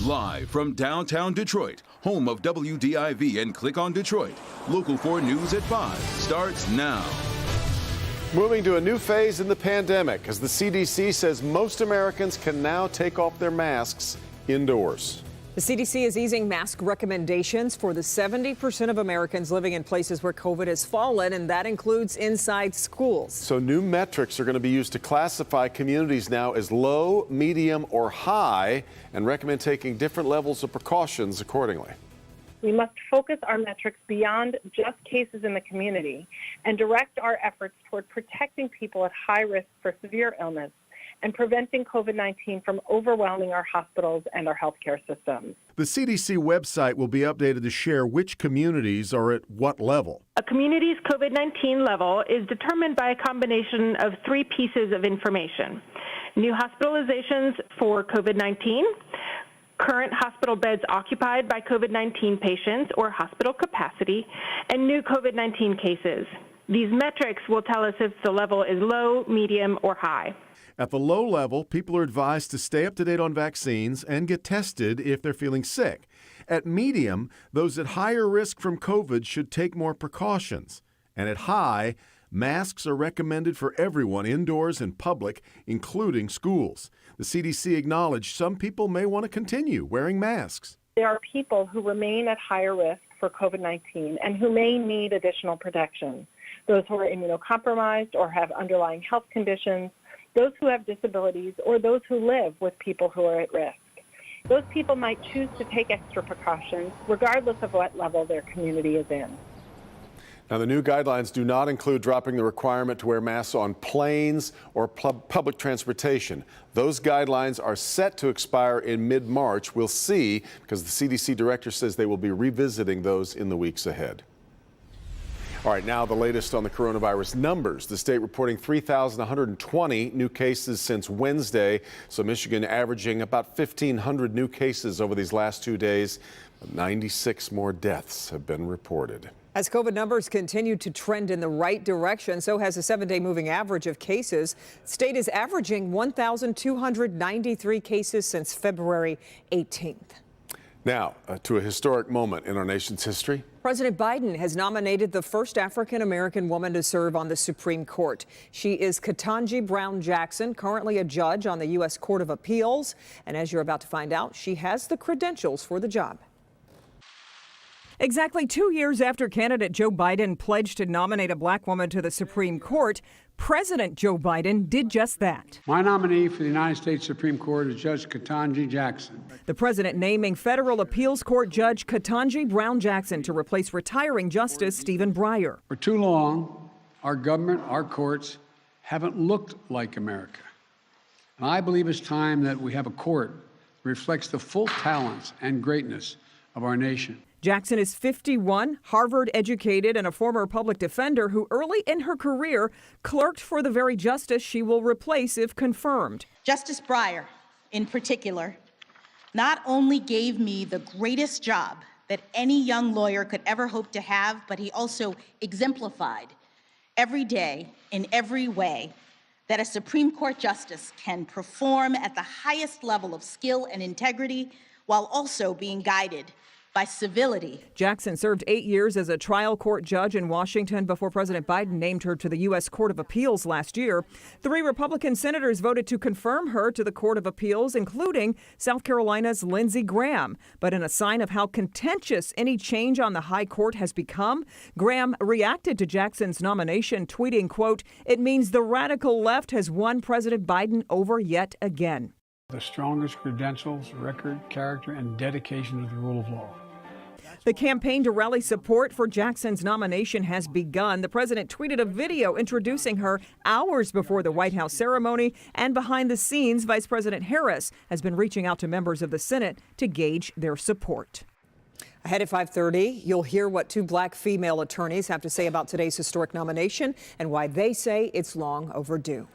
Live from downtown Detroit, home of WDIV and Click on Detroit, Local 4 News at 5 starts now. Moving to a new phase in the pandemic as the CDC says most Americans can now take off their masks indoors. The CDC is easing mask recommendations for the 70% of Americans living in places where COVID has fallen, and that includes inside schools. So new metrics are going to be used to classify communities now as low, medium, or high, and recommend taking different levels of precautions accordingly. We must focus our metrics beyond just cases in the community and direct our efforts toward protecting people at high risk for severe illness and preventing COVID-19 from overwhelming our hospitals and our healthcare systems. The CDC website will be updated to share which communities are at what level. A community's COVID-19 level is determined by a combination of three pieces of information: new hospitalizations for COVID-19, current hospital beds occupied by COVID-19 patients or hospital capacity, and new COVID-19 cases. These metrics will tell us if the level is low, medium, or high. At the low level, people are advised to stay up to date on vaccines and get tested if they're feeling sick. At medium, those at higher risk from COVID should take more precautions. And at high, masks are recommended for everyone indoors and public, including schools. The CDC acknowledged some people may want to continue wearing masks. There are people who remain at higher risk for COVID-19 and who may need additional protection. Those who are immunocompromised or have underlying health conditions, those who have disabilities, or those who live with people who are at risk. Those people might choose to take extra precautions regardless of what level their community is in. Now, the new guidelines do not include dropping the requirement to wear masks on planes or public transportation. Those guidelines are set to expire in mid-March. We'll see, because the CDC director says they will be revisiting those in the weeks ahead. All right, now the latest on the coronavirus numbers. The state reporting 3,120 new cases since Wednesday. So Michigan averaging about 1,500 new cases over these last 2 days. 96 more deaths have been reported. As COVID numbers continue to trend in the right direction, so has the 7-day moving average of cases. The state is averaging 1,293 cases since February 18th. Now, to a historic moment in our nation's history. President Biden has nominated the first African-American woman to serve on the Supreme Court. She is Ketanji Brown Jackson, currently a judge on the U.S. Court of Appeals. And as you're about to find out, she has the credentials for the job. Exactly 2 years after candidate Joe Biden pledged to nominate a black woman to the Supreme Court, President Joe Biden did just that. My nominee for the United States Supreme Court is Judge Ketanji Jackson. The president naming federal appeals court judge Ketanji Brown Jackson to replace retiring Justice Stephen Breyer. For too long, our government, our courts haven't looked like America. And I believe it's time that we have a court that reflects the full talents and greatness of our nation. Jackson is 51, Harvard educated, and a former public defender who early in her career clerked for the very justice she will replace if confirmed. Justice Breyer, in particular, not only gave me the greatest job that any young lawyer could ever hope to have, but he also exemplified every day in every way that a Supreme Court justice can perform at the highest level of skill and integrity while also being guided by civility. Jackson served 8 years as a trial court judge in Washington before President Biden named her to the U.S. Court of Appeals last year. 3 Republican senators voted to confirm her to the Court of Appeals, including South Carolina's Lindsey Graham. But in a sign of how contentious any change on the high court has become, Graham reacted to Jackson's nomination, tweeting, quote, "It means the radical left has won President Biden over yet again." The strongest credentials, record, character, and dedication to the rule of law. The campaign to rally support for Jackson's nomination has begun. The president tweeted a video introducing her hours before the White House ceremony, and behind the scenes, Vice President Harris has been reaching out to members of the Senate to gauge their support. Ahead at 5:30, you'll hear what 2 black female attorneys have to say about today's historic nomination and why they say it's long overdue.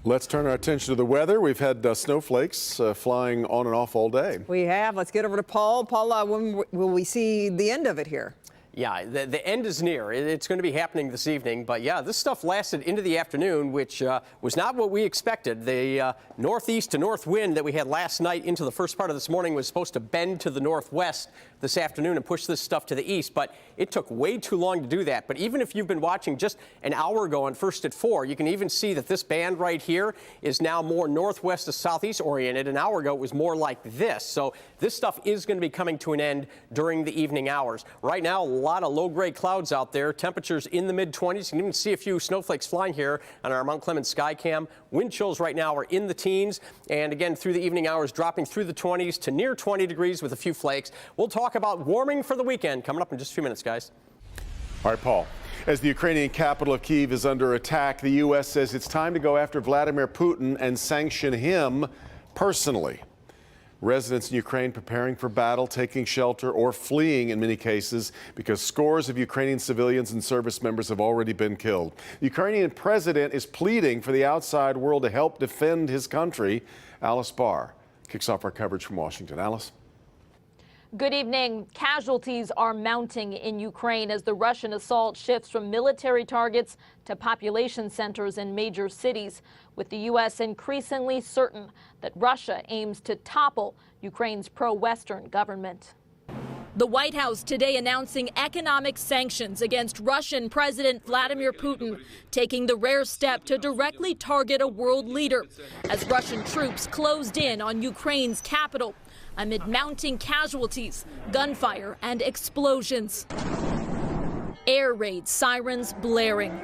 Let's turn our attention to the weather. We've had snowflakes flying on and off all day. We have. Let's get over to Paul. Paul, when will we see the end of it here? Yeah, the end is near. It's going to be happening this evening. But yeah, this stuff lasted into the afternoon, which was not what we expected. The northeast to north wind that we had last night into the first part of this morning was supposed to bend to the northwest this afternoon and push this stuff to the east. But it took way too long to do that. But even if you've been watching just an hour ago on First at 4, you can even see that this band right here is now more northwest to southeast oriented. An hour ago, it was more like this. So this stuff is going to be coming to an end during the evening hours. Right now, a lot of low-grade clouds out there. Temperatures in the mid-20s. You can even see a few snowflakes flying here on our Mount Clemens Skycam. Wind chills right now are in the teens. And again, through the evening hours, dropping through the 20s to near 20 degrees with a few flakes. We'll talk about warming for the weekend coming up in just a few minutes, guys. All right, Paul. As the Ukrainian capital of Kyiv is under attack, the U.S. says it's time to go after Vladimir Putin and sanction him personally. Residents in Ukraine preparing for battle, taking shelter, or fleeing in many cases because scores of Ukrainian civilians and service members have already been killed. The Ukrainian president is pleading for the outside world to help defend his country. Alice Barr kicks off our coverage from Washington. Alice? Good evening. Casualties are mounting in Ukraine as the Russian assault shifts from military targets to population centers in major cities, with the U.S. increasingly certain that Russia aims to topple Ukraine's pro-Western government. The White House today announcing economic sanctions against Russian President Vladimir Putin, taking the rare step to directly target a world leader as Russian troops closed in on Ukraine's capital amid mounting casualties, gunfire, and explosions. Air raid sirens blaring.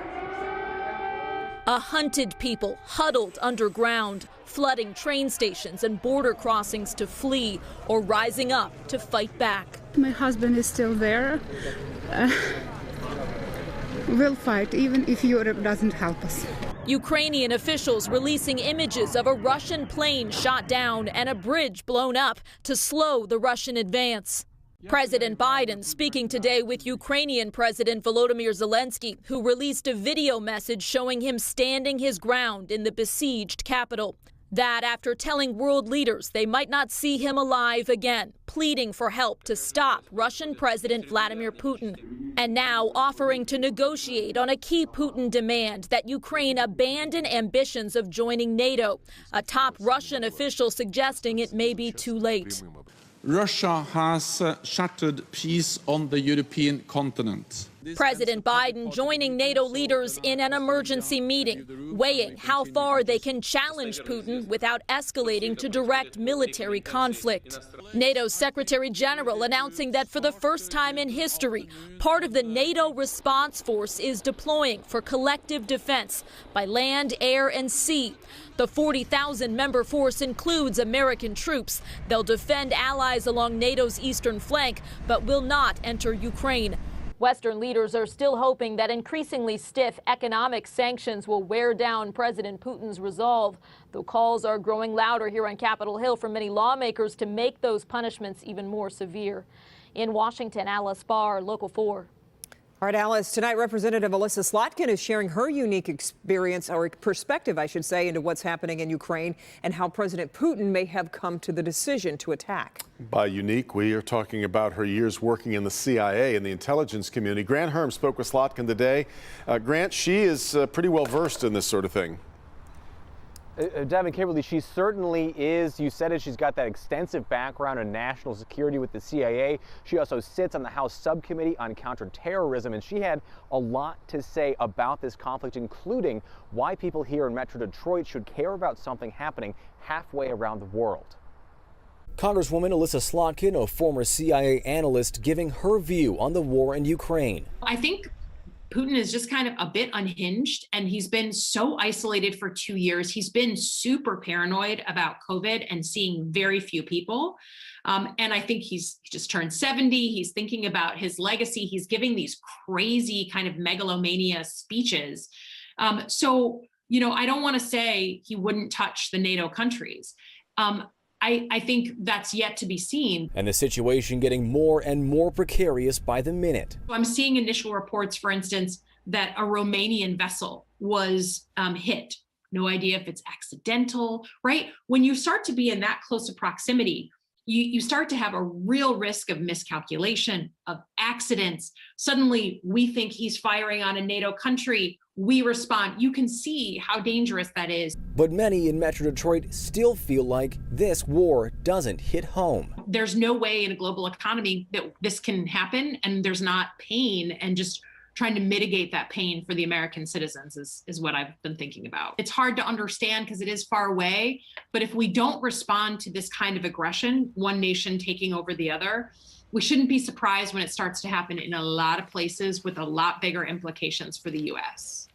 A hunted people huddled underground, flooding train stations and border crossings to flee or rising up to fight back. My husband is still there. We'll fight, even if Europe doesn't help us. Ukrainian officials releasing images of a Russian plane shot down and a bridge blown up to slow the Russian advance. President Biden speaking today with Ukrainian President Volodymyr Zelensky, who released a video message showing him standing his ground in the besieged capital. That after telling world leaders they might not see him alive again, pleading for help to stop Russian President Vladimir Putin, and now offering to negotiate on a key Putin demand that Ukraine abandon ambitions of joining NATO, a top Russian official suggesting it may be too late. Russia has shattered peace on the European continent. President Biden joining NATO leaders in an emergency meeting, weighing how far they can challenge Putin without escalating to direct military conflict. NATO's Secretary General announcing that for the first time in history, part of the NATO response force is deploying for collective defense by land, air, and sea. The 40,000-member force includes American troops. They'll defend allies along NATO's eastern flank, but will not enter Ukraine. Western leaders are still hoping that increasingly stiff economic sanctions will wear down President Putin's resolve, though calls are growing louder here on Capitol Hill from many lawmakers to make those punishments even more severe. In Washington, Alice Barr, Local 4. All right, Alice, tonight Representative Alyssa Slotkin is sharing her unique experience, or perspective, I should say, into what's happening in Ukraine and how President Putin may have come to the decision to attack. By unique, we are talking about her years working in the CIA and the intelligence community. Grant Herm spoke with Slotkin today. Grant, she is pretty well versed in this sort of thing. Devin, Kimberly, she certainly is. You said it, she's got that extensive background in national security with the CIA. She also sits on the House Subcommittee on Counterterrorism, and she had a lot to say about this conflict, including why people here in Metro Detroit should care about something happening halfway around the world. Congresswoman Alyssa Slotkin, a former CIA analyst, giving her view on the war in Ukraine. I think Putin is just kind of a bit unhinged, and he's been so isolated for 2 years. He's been super paranoid about COVID and seeing very few people. And I think he just turned 70. He's thinking about his legacy. He's giving these crazy kind of megalomania speeches. So, you know, I don't want to say he wouldn't touch the NATO countries. I think that's yet to be seen. And the situation getting more and more precarious by the minute. I'm seeing initial reports, for instance, that a Romanian vessel was hit. No idea if it's accidental, right? When you start to be in that close of proximity, you start to have a real risk of miscalculation, of accidents. Suddenly, we think he's firing on a NATO country. We respond. You can see how dangerous that is. But many in Metro Detroit still feel like this war doesn't hit home. There's no way in a global economy that this can happen, and there's not pain, and just trying to mitigate that pain for the American citizens is what I've been thinking about. It's hard to understand because it is far away, but if we don't respond to this kind of aggression, one nation taking over the other, we shouldn't be surprised when it starts to happen in a lot of places with a lot bigger implications for the U.S.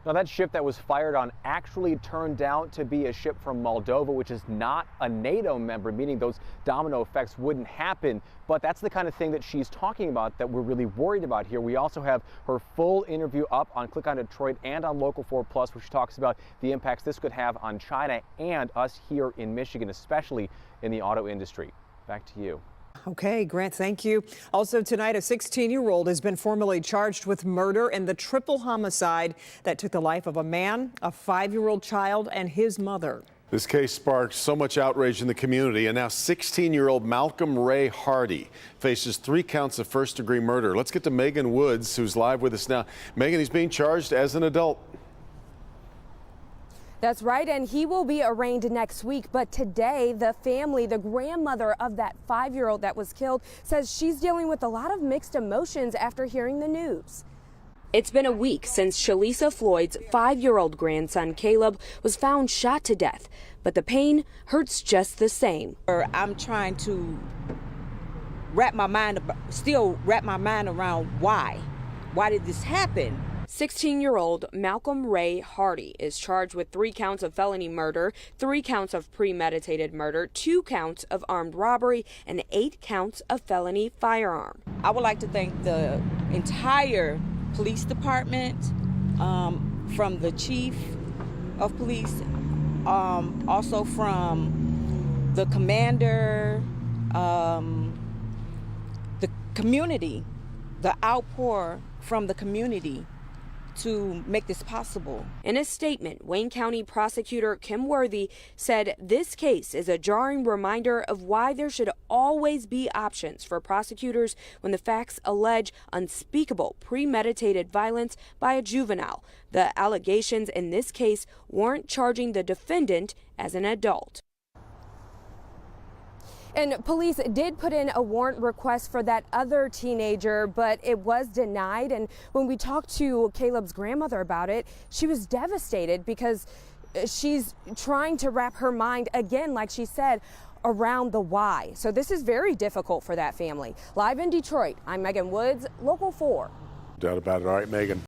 Now, that ship that was fired on actually turned out to be a ship from Moldova, which is not a NATO member, meaning those domino effects wouldn't happen. But that's the kind of thing that she's talking about that we're really worried about here. We also have her full interview up on Click on Detroit and on Local 4 Plus, where she talks about the impacts this could have on China and us here in Michigan, especially in the auto industry. Back to you. Okay, Grant, thank you. Also tonight, a 16-year-old has been formally charged with murder in the triple homicide that took the life of a man, a 5-year-old child, and his mother. This case sparked so much outrage in the community, and now 16-year-old Malcolm Ray Hardy faces 3 counts of first-degree murder. Let's get to Megan Woods, who's live with us now. Megan, he's being charged as an adult. That's right, and he will be arraigned next week. But today, the family, the grandmother of that 5-year-old that was killed, says she's dealing with a lot of mixed emotions after hearing the news. It's been a week since Shalisa Floyd's 5-year-old grandson, Caleb, was found shot to death. But the pain hurts just the same. I'm trying to wrap my mind around why. Why did this happen? 16-year-old Malcolm Ray Hardy is charged with 3 counts of felony murder, 3 counts of premeditated murder, 2 counts of armed robbery, and 8 counts of felony firearm. I would like to thank the entire police department, from the chief of police, also from the commander, the community, the outpour from the community to make this possible. In a statement, Wayne County Prosecutor Kim Worthy said this case is a jarring reminder of why there should always be options for prosecutors when the facts allege unspeakable premeditated violence by a juvenile. The allegations in this case warrant charging the defendant as an adult. And police did put in a warrant request for that other teenager, but it was denied. And when we talked to Caleb's grandmother about it, she was devastated because she's trying to wrap her mind, again, like she said, around the why. So this is very difficult for that family. Live in Detroit, I'm Megan Woods, Local 4. Doubt about it. All right, Megan.